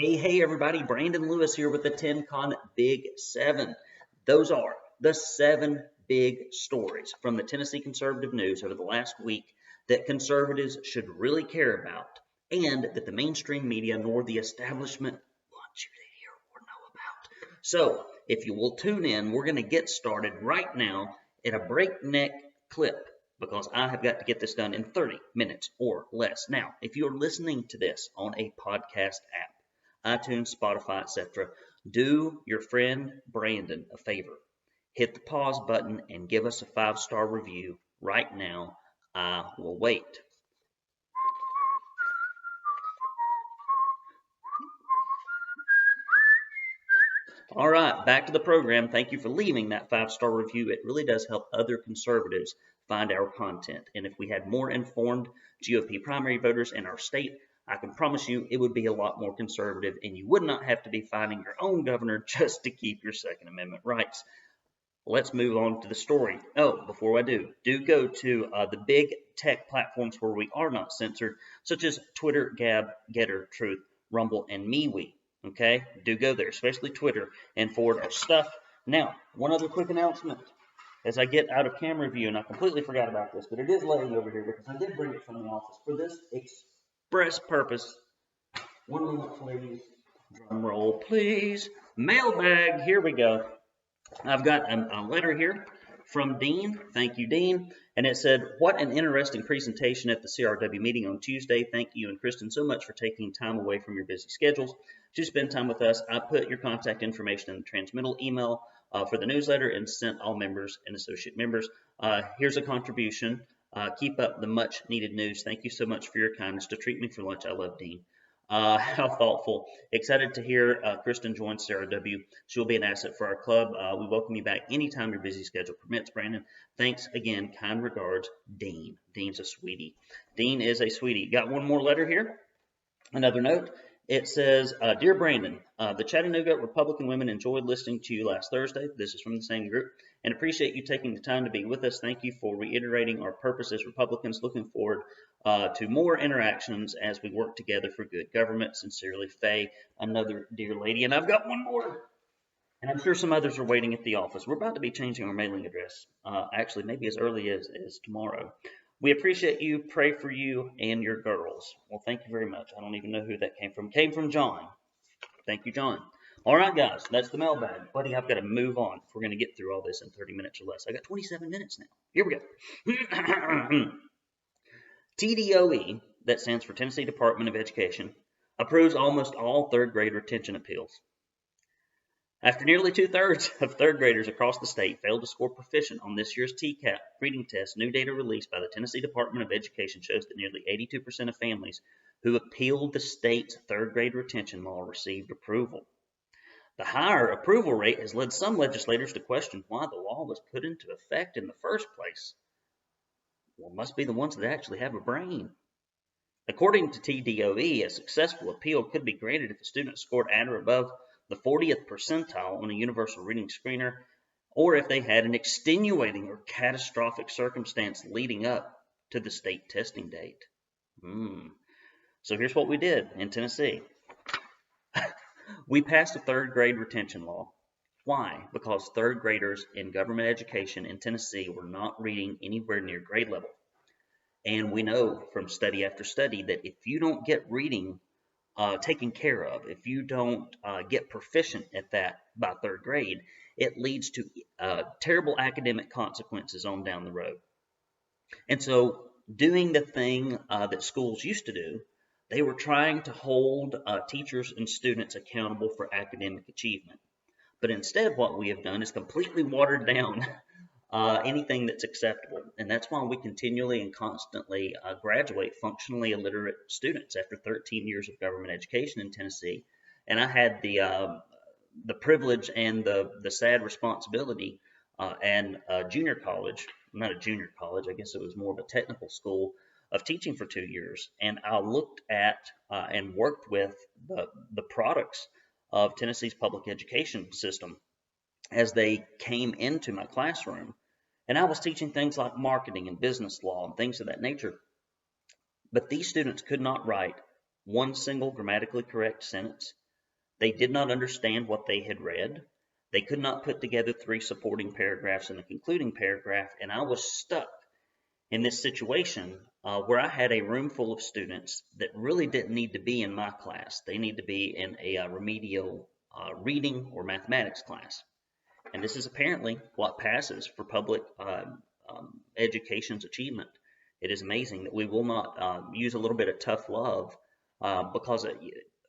Hey, everybody. Brandon Lewis here with the TennCon Big 7. Those are the 7 big stories from the Tennessee Conservative News over the last week that conservatives should really care about and that the mainstream media nor the establishment want you to hear or know about. So, if you will tune in, we're going to get started right now at a breakneck clip because I have got to get this done in 30 minutes or less. Now, if you're listening to this on a podcast app, iTunes, Spotify, etc., do your friend Brandon a favor. Hit the pause button and give us a 5-star review right now. I will wait. All right, back to the program. Thank you for leaving that 5-star review. It really does help other conservatives find our content. And if we had more informed GOP primary voters in our state, I can promise you it would be a lot more conservative, and you would not have to be fighting your own governor just to keep your Second Amendment rights. Let's move on to the story. Oh, before I do go to the big tech platforms where we are not censored, such as Twitter, Gab, Getter, Truth, Rumble, and MeWe. Okay, do go there, especially Twitter, and forward our stuff. Now, one other quick announcement as I get out of camera view, and I completely forgot about this, but it is laying over here because I did bring it from the office for this express purpose. 1 moment, please. Drum roll, please. Mailbag, here we go. I've got a letter here from Dean. Thank you, Dean. And it said, what an interesting presentation at the CRW meeting on Tuesday. Thank you and Kristen so much for taking time away from your busy schedules to spend time with us. I put your contact information in the transmittal email for the newsletter and sent all members and associate members. Here's a contribution. Keep up the much needed news. Thank you so much for your kindness to treat me for lunch. I love Dean. How thoughtful. Excited to hear Kristen join CRW. She'll be an asset for our club. We welcome you back anytime your busy schedule permits, Brandon. Thanks again. Kind regards, Dean. Dean's a sweetie. Dean is a sweetie. Got one more letter here. Another note. It says, Dear Brandon, the Chattanooga Republican women enjoyed listening to you last Thursday. This is from the same group. And appreciate you taking the time to be with us. Thank you for reiterating our purpose as Republicans. Looking forward to more interactions as we work together for good government. Sincerely, Faye, another dear lady. And I've got one more. And I'm sure some others are waiting at the office. We're about to be changing our mailing address, actually maybe as early as tomorrow. We appreciate you, pray for you and your girls. Well, thank you very much. I don't even know who that came from. Came from John. Thank you, John. All right, guys, that's the mailbag. Buddy, I've got to move on if we're going to get through all this in 30 minutes or less. I got 27 minutes now. Here we go. TDOE, that stands for Tennessee Department of Education, approves almost all third grade retention appeals. After nearly 2/3 of third graders across the state failed to score proficient on this year's TCAP reading test, new data released by the Tennessee Department of Education shows that nearly 82% of families who appealed the state's third grade retention law received approval. The higher approval rate has led some legislators to question why the law was put into effect in the first place. Well, it must be the ones that actually have a brain. According to TDOE, a successful appeal could be granted if a student scored at or above the 40th percentile on a universal reading screener, or if they had an extenuating or catastrophic circumstance leading up to the state testing date. So here's what we did in Tennessee. We passed a third grade retention law. Why? Because third graders in government education in Tennessee were not reading anywhere near grade level. And we know from study after study that if you don't get reading taken care of, if you don't get proficient at that by third grade, it leads to terrible academic consequences on down the road. And so doing the thing that schools used to do, they were trying to hold teachers and students accountable for academic achievement. But instead, what we have done is completely watered down anything that's acceptable. And that's why we continually and constantly graduate functionally illiterate students after 13 years of government education in Tennessee. And I had the privilege and the sad responsibility and junior college, not a junior college, I guess it was more of a technical school, of teaching for 2 years. And I looked at and worked with the products of Tennessee's public education system as they came into my classroom. And I was teaching things like marketing and business law and things of that nature. But these students could not write one single grammatically correct sentence. They did not understand what they had read. They could not put together 3 supporting paragraphs and a concluding paragraph, and I was stuck in this situation where I had a room full of students that really didn't need to be in my class. They need to be in a remedial reading or mathematics class. And this is apparently what passes for public education's achievement. It is amazing that we will not use a little bit of tough love because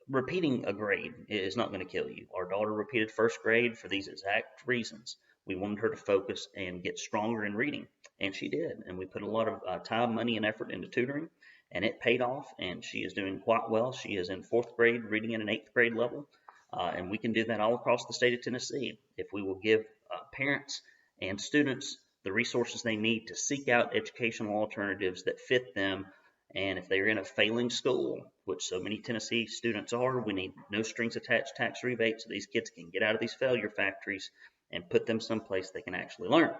repeating a grade is not going to kill you. Our daughter repeated first grade for these exact reasons. We wanted her to focus and get stronger in reading, and she did. And we put a lot of time, money, and effort into tutoring, and it paid off, and she is doing quite well. She is in 4th grade, reading at an 8th grade level, and we can do that all across the state of Tennessee if we will give parents and students the resources they need to seek out educational alternatives that fit them. And if they're in a failing school, which so many Tennessee students are, we need no strings attached tax rebates so these kids can get out of these failure factories and put them someplace they can actually learn.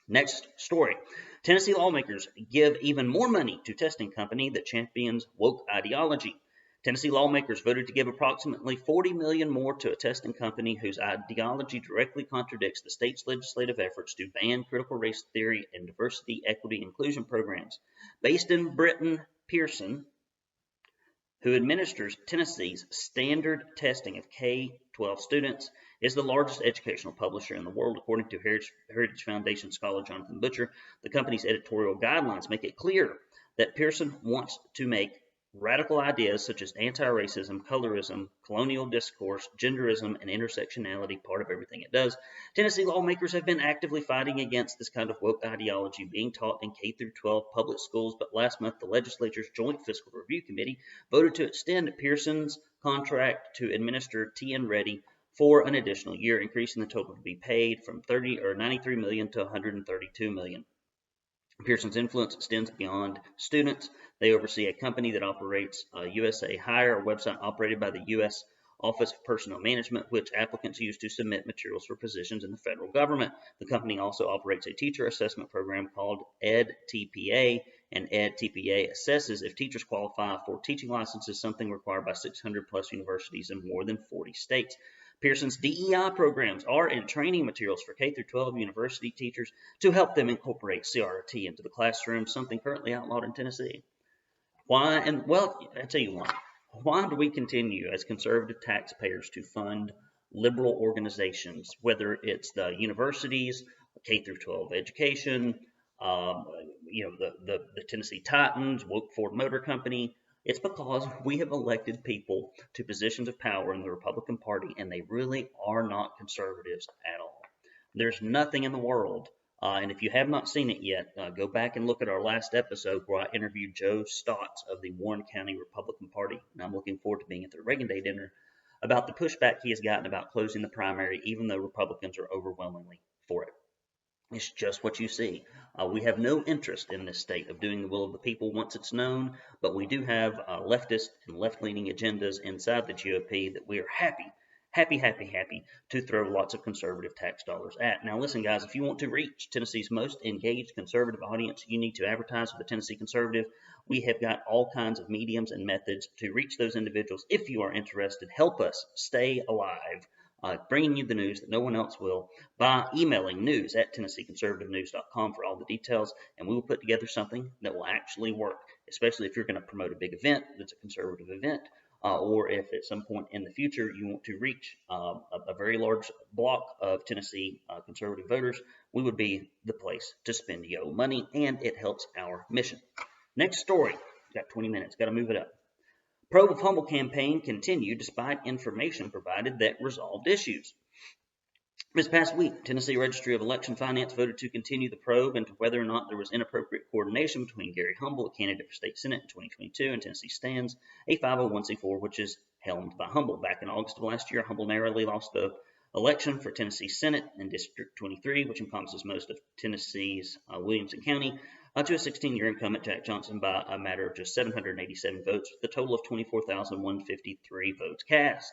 Next story. Tennessee lawmakers give even more money to testing company that champions woke ideology. Tennessee lawmakers voted to give approximately $40 million more to a testing company whose ideology directly contradicts the state's legislative efforts to ban critical race theory and diversity, equity, inclusion programs. Based in Britain, Pearson, who administers Tennessee's standard testing of K-12 students, is the largest educational publisher in the world, according to Heritage Foundation scholar Jonathan Butcher. The company's editorial guidelines make it clear that Pearson wants to make radical ideas such as anti-racism, colorism, colonial discourse, genderism, and intersectionality part of everything it does. Tennessee lawmakers have been actively fighting against this kind of woke ideology being taught in K-12 public schools, but last month the legislature's Joint Fiscal Review Committee voted to extend Pearson's contract to administer TN Ready for an additional year, increasing the total to be paid from $93 million to $132 million. Pearson's influence extends beyond students. They oversee a company that operates USA Hire, a website operated by the U.S. Office of Personnel Management, which applicants use to submit materials for positions in the federal government. The company also operates a teacher assessment program called EdTPA, and EdTPA assesses if teachers qualify for teaching licenses, something required by 600 plus universities in more than 40 states. Pearson's DEI programs are in training materials for K-12 university teachers to help them incorporate CRT into the classroom, something currently outlawed in Tennessee. Why? And well, I'll tell you why. Why do we continue as conservative taxpayers to fund liberal organizations, whether it's the universities, K-12 education, the Tennessee Titans, Woke Ford Motor Company? It's because we have elected people to positions of power in the Republican Party, and they really are not conservatives at all. There's nothing in the world, and if you have not seen it yet, go back and look at our last episode where I interviewed Joe Stotts of the Warren County Republican Party, and I'm looking forward to being at the Reagan Day dinner, about the pushback he has gotten about closing the primary, even though Republicans are overwhelmingly for it. It's just what you see. We have no interest in this state of doing the will of the people once it's known, but we do have leftist and left-leaning agendas inside the GOP that we are happy to throw lots of conservative tax dollars at. Now listen, guys, if you want to reach Tennessee's most engaged conservative audience, you need to advertise with the Tennessee Conservative. We have got all kinds of mediums and methods to reach those individuals. If you are interested, help us stay alive. Bringing you the news that no one else will by emailing news@TennesseeConservativeNews.com for all the details, and we will put together something that will actually work, especially if you're going to promote a big event that's a conservative event, or if at some point in the future you want to reach a very large block of Tennessee conservative voters. We would be the place to spend your money, and it helps our mission. Next story. Got 20 minutes. Got to move it up. Probe of Humble campaign continued despite information provided that resolved issues. This past week, Tennessee Registry of Election Finance voted to continue the probe into whether or not there was inappropriate coordination between Gary Humble, a candidate for state senate in 2022, and Tennessee Stands, a 501c4 which is helmed by Humble. Back in August of last year, Humble narrowly lost the election for Tennessee Senate in District 23, which encompasses most of Tennessee's Williamson County, to a 16-year incumbent, Jack Johnson, by a matter of just 787 votes, with a total of 24,153 votes cast.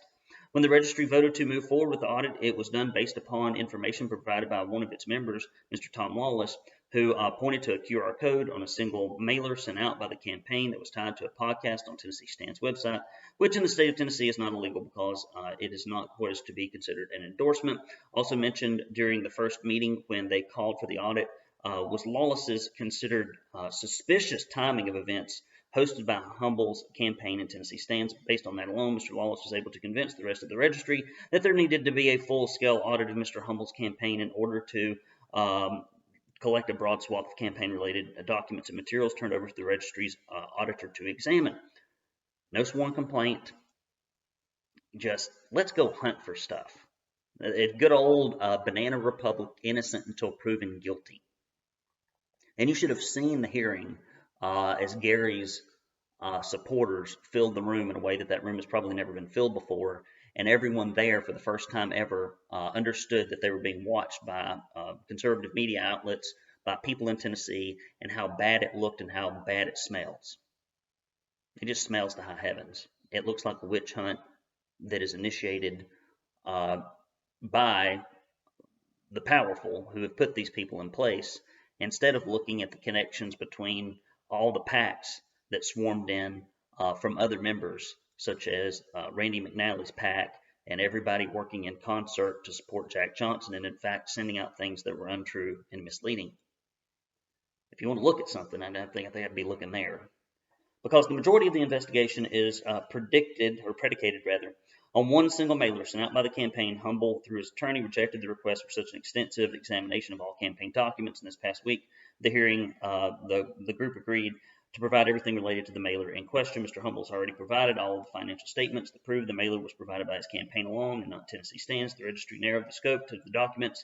When the registry voted to move forward with the audit, it was done based upon information provided by one of its members, Mr. Tom Lawless, who pointed to a QR code on a single mailer sent out by the campaign that was tied to a podcast on Tennessee Stand's website, which in the state of Tennessee is not illegal because it is not what is to be considered an endorsement. Also mentioned during the first meeting when they called for the audit was Lawless's considered suspicious timing of events hosted by Humble's campaign in Tennessee Stands. Based on that alone, Mr. Lawless was able to convince the rest of the registry that there needed to be a full-scale audit of Mr. Humble's campaign in order to collect a broad swath of campaign-related documents and materials turned over to the registry's auditor to examine. No sworn complaint, just let's go hunt for stuff. Good old Banana Republic, innocent until proven guilty. And you should have seen the hearing as Gary's supporters filled the room in a way that room has probably never been filled before. And everyone there, for the first time ever, understood that they were being watched by conservative media outlets, by people in Tennessee, and how bad it looked and how bad it smells. It just smells to high heavens. It looks like a witch hunt that is initiated by the powerful who have put these people in place, instead of looking at the connections between all the PACs that swarmed in from other members, such as Randy McNally's PAC, and everybody working in concert to support Jack Johnson, and in fact sending out things that were untrue and misleading. If you want to look at something, I think I'd be looking there. Because the majority of the investigation is predicated on one single mailer sent out by the campaign. Humble, through his attorney, rejected the request for such an extensive examination of all campaign documents. In this past week, the hearing, the group agreed to provide everything related to the mailer in question. Mr. Humble has already provided all of the financial statements that prove the mailer was provided by his campaign alone and not Tennessee Stands. The registry narrowed the scope to the documents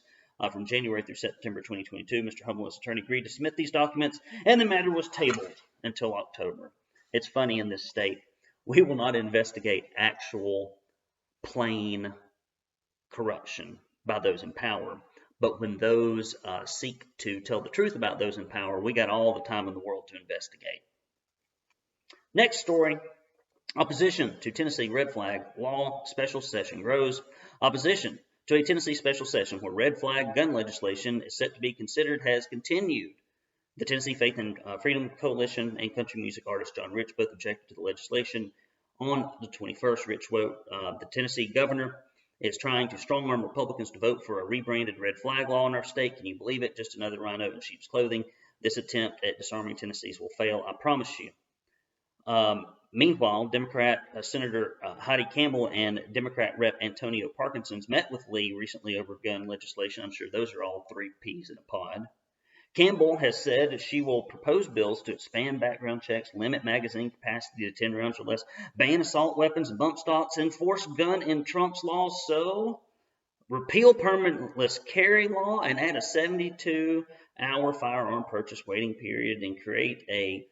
from January through September 2022. Mr. Humble and his attorney agreed to submit these documents, and the matter was tabled until October. It's funny, in this state, we will not investigate actual plain corruption by those in power. But when those seek to tell the truth about those in power, we got all the time in the world to investigate. Next story, opposition to Tennessee red flag law special session grows. Opposition to a Tennessee special session where red flag gun legislation is set to be considered has continued. The Tennessee Faith and Freedom Coalition and country music artist John Rich both objected to the legislation on the 21st. Rich wrote, the Tennessee governor is trying to strong-arm Republicans to vote for a rebranded red flag law in our state. Can you believe it? Just another rhino in sheep's clothing. This attempt at disarming Tennessee's will fail, I promise you. Meanwhile, Democrat Senator Heidi Campbell and Democrat Rep. Antonio Parkinson's met with Lee recently over gun legislation. I'm sure those are all three peas in a pod. Campbell has said that she will propose bills to expand background checks, limit magazine capacity to 10 rounds or less, ban assault weapons and bump stocks, enforce gun in Trump's laws, so repeal permitless carry law and add a 72-hour firearm purchase waiting period, and create a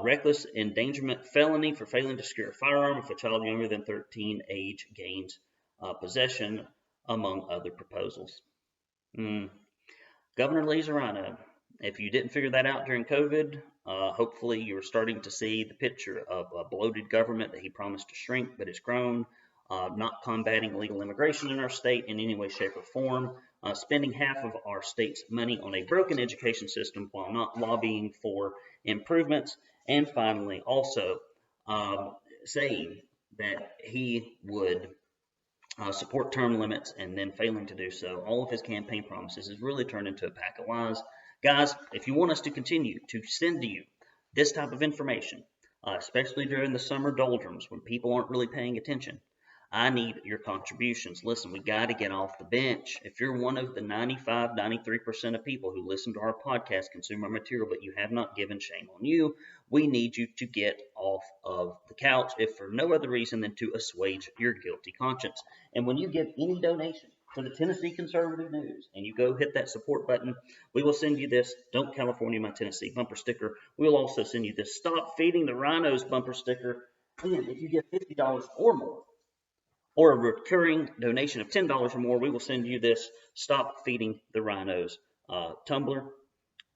reckless endangerment felony for failing to secure a firearm if a child younger than 13 age gains possession, among other proposals. Governor Lee's a rhino. If you didn't figure that out during COVID, hopefully you're starting to see the picture of a bloated government that he promised to shrink, but has grown, not combating illegal immigration in our state in any way, shape, or form, spending half of our state's money on a broken education system while not lobbying for improvements, and finally also saying that he would support term limits and then failing to do so. All of his campaign promises has really turned into a pack of lies. Guys, if you want us to continue to send to you this type of information, especially during the summer doldrums when people aren't really paying attention, I need your contributions. Listen, we got to get off the bench. If you're one of the 95, 93% of people who listen to our podcast, consume our material, but you have not given, shame on you. We need you to get off of the couch, if for no other reason than to assuage your guilty conscience. And when you give any donation to the Tennessee Conservative News and you go hit that support button, we will send you this Don't California My Tennessee bumper sticker. We'll also send you this Stop Feeding the Rhinos bumper sticker. And if you give $50 or more, or a recurring donation of $10 or more, we will send you this Stop Feeding the Rhinos tumbler.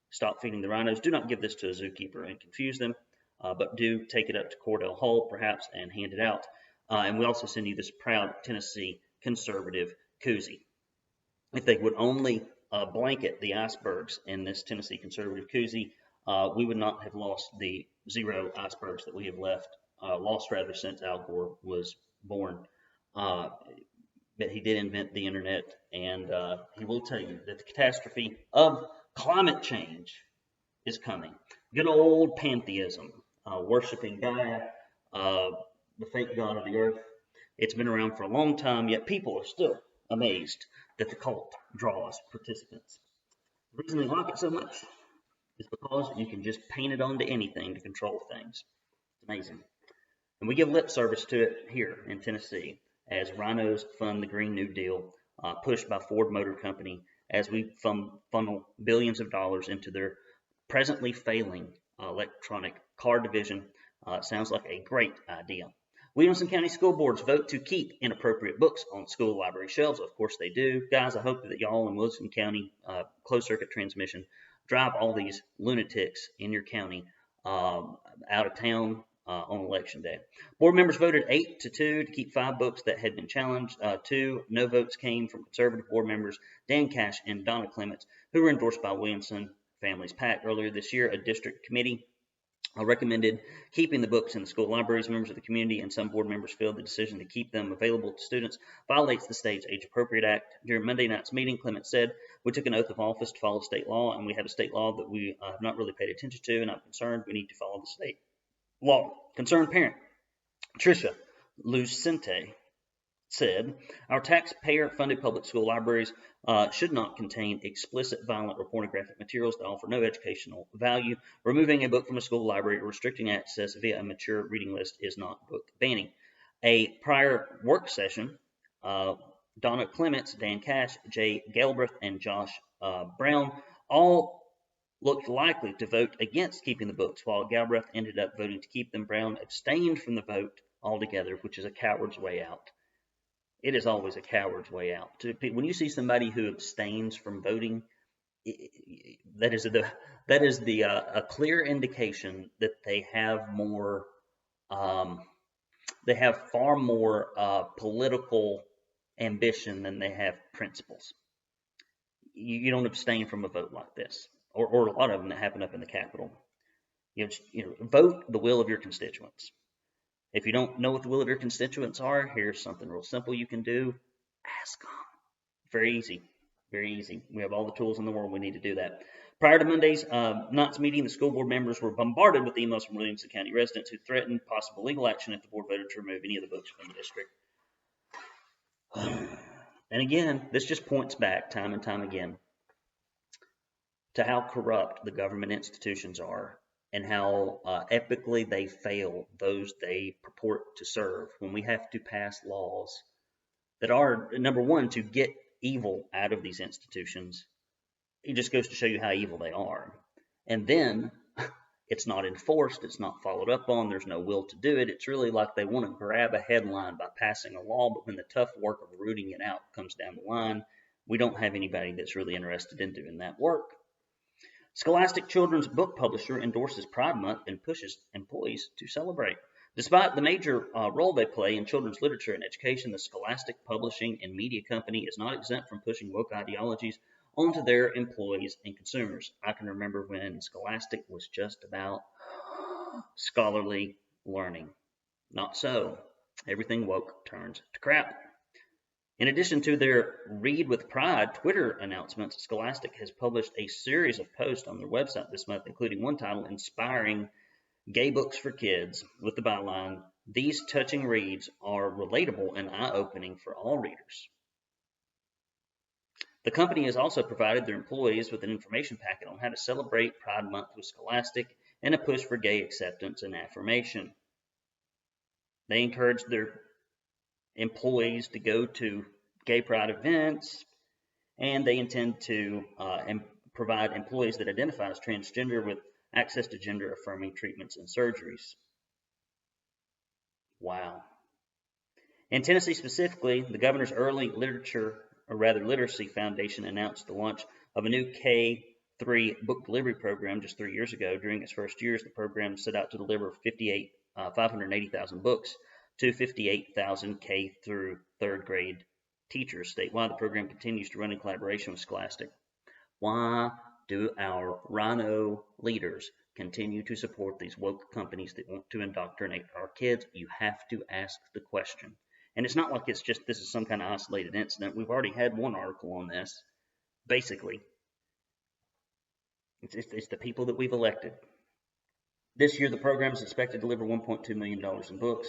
Stop Feeding the Rhinos. Do not give this to a zookeeper and confuse them, but do take it up to Cordell Hull, perhaps, and hand it out. And we also send you this proud Tennessee conservative koozie. If they would only blanket the icebergs in this Tennessee conservative koozie, we would not have lost the 0 icebergs that we have lost rather since Al Gore was born. But he did invent the internet, and he will tell you that the catastrophe of climate change is coming. Good old pantheism, worshiping Gaia, the fake god of the earth. It's been around for a long time, yet people are still amazed that the cult draws participants. The reason they like it so much is because you can just paint it onto anything to control things. It's amazing. And we give lip service to it here in Tennessee as rhinos fund the Green New Deal, pushed by Ford Motor Company, as we funnel billions of dollars into their presently failing electronic car division. Sounds like a great idea. Williamson County School Boards vote to keep inappropriate books on school library shelves. Of course they do. Guys, I hope that y'all in Williamson County closed circuit transmission drive all these lunatics in your county out of town on election day. Board members voted 8-2 to keep 5 books that had been challenged. 2 no votes came from conservative board members Dan Cash and Donna Clements, who were endorsed by Williamson Families PAC. Earlier this year, a district committee recommended keeping the books in the school libraries. Members of the community and some board members feel the decision to keep them available to students violates the state's Age Appropriate Act. During Monday night's meeting, Clement said, "We took an oath of office to follow state law, and we have a state law that we have not really paid attention to, and I'm concerned we need to follow the state law." Concerned parent Tricia Lucente said, "Our taxpayer-funded public school libraries should not contain explicit, violent, or pornographic materials that offer no educational value. Removing a book from a school library or restricting access via a mature reading list is not book banning." A prior work session, Donna Clements, Dan Cash, Jay Galbraith, and Josh Brown all looked likely to vote against keeping the books, while Galbraith ended up voting to keep them. Brown abstained from the vote altogether, which is a coward's way out. It is always a coward's way out. When you see somebody who abstains from voting, that is a clear indication that they have more, they have far more political ambition than they have principles. You don't abstain from a vote like this, or a lot of them that happen up in the Capitol. Vote the will of your constituents. If you don't know what the will of your constituents are, here's something real simple you can do. Ask them. Very easy. Very easy. We have all the tools in the world we need to do that. Prior to Monday's night's meeting, the school board members were bombarded with emails from Williamson County residents who threatened possible legal action if the board voted to remove any of the books from the district. And again, this just points back time and time again to how corrupt the government institutions are, and how epically they fail those they purport to serve when we have to pass laws that are, number one, to get evil out of these institutions. It just goes to show you how evil they are. And then it's not enforced, it's not followed up on, there's no will to do it. It's really like they want to grab a headline by passing a law, but when the tough work of rooting it out comes down the line, we don't have anybody that's really interested in doing that work. Scholastic Children's Book Publisher endorses Pride Month and pushes employees to celebrate. Despite the major role they play in children's literature and education, the Scholastic Publishing and Media Company is not exempt from pushing woke ideologies onto their employees and consumers. I can remember when Scholastic was just about scholarly learning. Not so. Everything woke turns to crap. In addition to their Read with Pride Twitter announcements, Scholastic has published a series of posts on their website this month, including one titled "Inspiring Gay Books for Kids," with the byline, "These touching reads are relatable and eye-opening for all readers." The company has also provided their employees with an information packet on how to celebrate Pride Month with Scholastic and a push for gay acceptance and affirmation. They encourage their employees to go to gay pride events, and they intend to provide employees that identify as transgender with access to gender-affirming treatments and surgeries. Wow. In Tennessee specifically, the Governor's Early Literacy Foundation announced the launch of a new K-3 book delivery program just 3 years ago. During its first years, the program set out to deliver 580,000 books to 58,000 K through third grade teachers statewide. The program continues to run in collaboration with Scholastic. Why do our rhino leaders continue to support these woke companies that want to indoctrinate our kids? You have to ask the question. And it's not like it's just this is some kind of isolated incident. We've already had one article on this. Basically, it's the people that we've elected. This year, the program is expected to deliver $1.2 million in books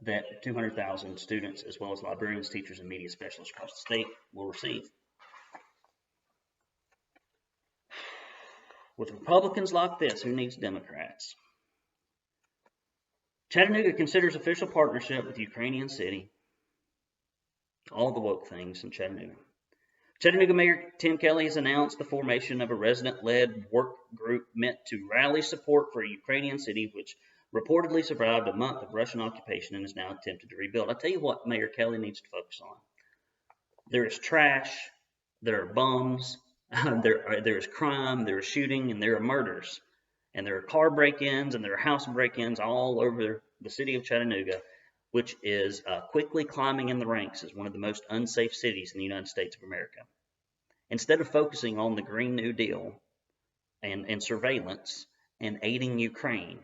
that 200,000 students, as well as librarians, teachers, and media specialists across the state, will receive. With Republicans like this, who needs Democrats? Chattanooga considers official partnership with Ukrainian City. All the woke things in Chattanooga. Chattanooga Mayor Tim Kelly has announced the formation of a resident-led work group meant to rally support for a Ukrainian city which reportedly survived a month of Russian occupation and is now attempted to rebuild. I tell you what Mayor Kelly needs to focus on. There is trash, there are bums, there is crime, there is shooting, and there are murders. And there are car break-ins and there are house break-ins all over the city of Chattanooga, which is quickly climbing in the ranks as one of the most unsafe cities in the United States of America. Instead of focusing on the Green New Deal and surveillance and aiding Ukraine,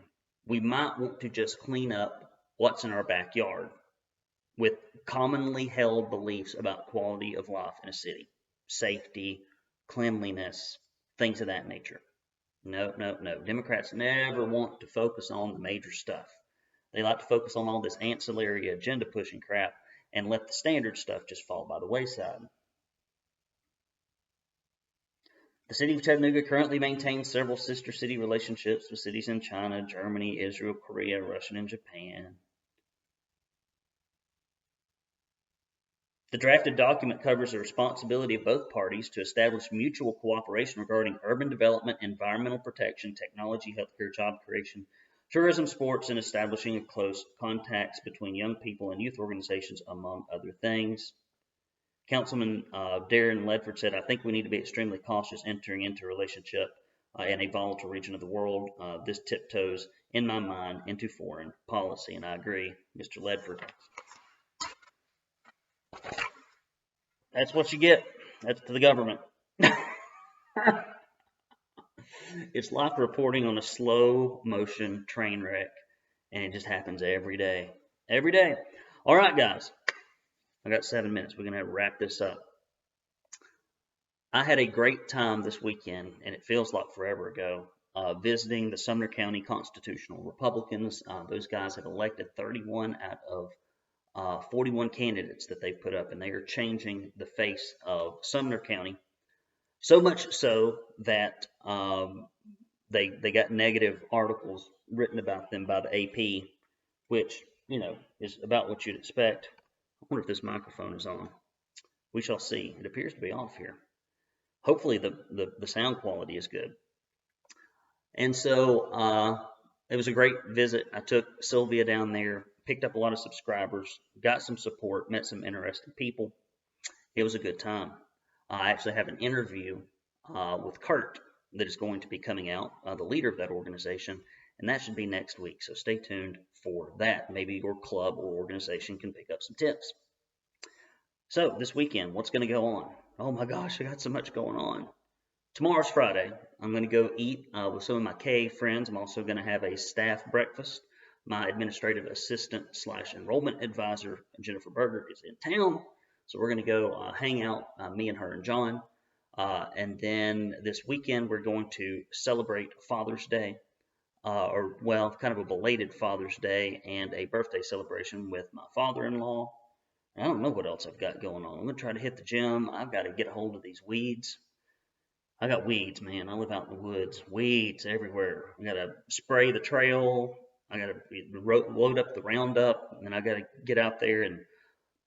we might want to just clean up what's in our backyard with commonly held beliefs about quality of life in a city, safety, cleanliness, things of that nature. No. Democrats never want to focus on the major stuff. They like to focus on all this ancillary agenda pushing crap and let the standard stuff just fall by the wayside. The city of Chattanooga currently maintains several sister city relationships with cities in China, Germany, Israel, Korea, Russia, and Japan. The drafted document covers the responsibility of both parties to establish mutual cooperation regarding urban development, environmental protection, technology, healthcare, job creation, tourism, sports, and establishing close contacts between young people and youth organizations, among other things. Councilman Darren Ledford said, I think we need to be extremely cautious entering into a relationship in a volatile region of the world. This tiptoes, in my mind, into foreign policy. And I agree, Mr. Ledford. That's what you get. That's to the government. It's like reporting on a slow motion train wreck, and it just happens every day. Every day. All right, guys. I got 7 minutes. We're going to wrap this up. I had a great time this weekend, and it feels like forever ago, visiting the Sumner County Constitutional Republicans. Those guys have elected 31 out of 41 candidates that they've put up, and they are changing the face of Sumner County. So much so that they got negative articles written about them by the AP, which, is about what you'd expect. I wonder if this microphone is on. We shall see. It appears to be off here. Hopefully the sound quality is good. And so it was a great visit. I took Sylvia down there, picked up a lot of subscribers, got some support, met some interesting people. It was a good time. I actually have an interview with Kurt that is going to be coming out, the leader of that organization, and that should be next week. So stay tuned for that. Maybe your club or organization can pick up some tips. So this weekend, what's going to go on? Oh my gosh, I got so much going on. Tomorrow's Friday. I'm going to go eat with some of my KA friends. I'm also going to have a staff breakfast. My administrative assistant / enrollment advisor, Jennifer Berger, is in town. So we're going to go hang out, me and her and John. And then this weekend, we're going to celebrate Father's Day, kind of a belated Father's Day and a birthday celebration with my father-in-law. I don't know what else I've got going on. I'm going to try to hit the gym. I've got to get a hold of these weeds. I got weeds, man. I live out in the woods. Weeds everywhere. I got to spray the trail. I got to load up the Roundup. And then I got to get out there and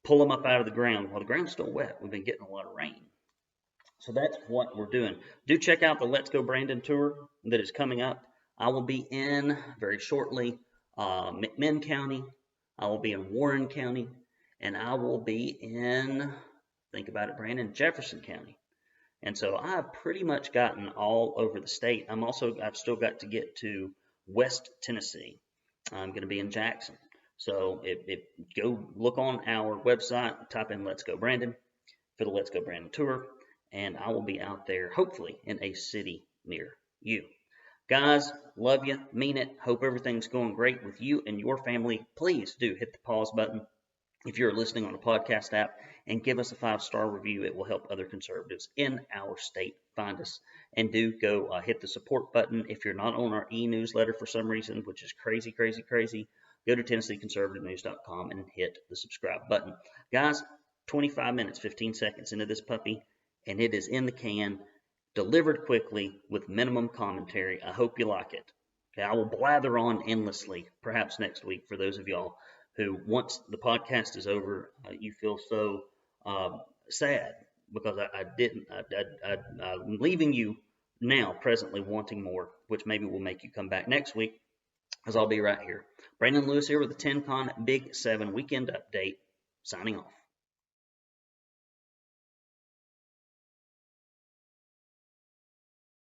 pull them up out of the ground while the ground's still wet. We've been getting a lot of rain. So that's what we're doing. Do check out the Let's Go Brandon tour that is coming up. I will be in very shortly McMinn County. I will be in Warren County. And I will be in, think about it, Brandon, Jefferson County. And so I've pretty much gotten all over the state. I've still got to get to West Tennessee. I'm going to be in Jackson. So go look on our website, type in Let's Go Brandon for the Let's Go Brandon tour. and I will be out there, hopefully, in a city near you. Guys, love you, mean it. Hope everything's going great with you and your family. Please do hit the pause button if you're listening on a podcast app and give us a 5-star review. It will help other conservatives in our state find us. And do go hit the support button if you're not on our e-newsletter for some reason, which is crazy. Go to TennesseeConservativeNews.com and hit the subscribe button. Guys, 25 minutes, 15 seconds into this puppy, and it is in the can, delivered quickly with minimum commentary. I hope you like it. Okay, I will blather on endlessly, perhaps next week, for those of y'all who, once the podcast is over, you feel so sad because I'm leaving you now, presently wanting more, which maybe will make you come back next week, as I'll be right here. Brandon Lewis here with the TennCon Big 7 Weekend Update, signing off.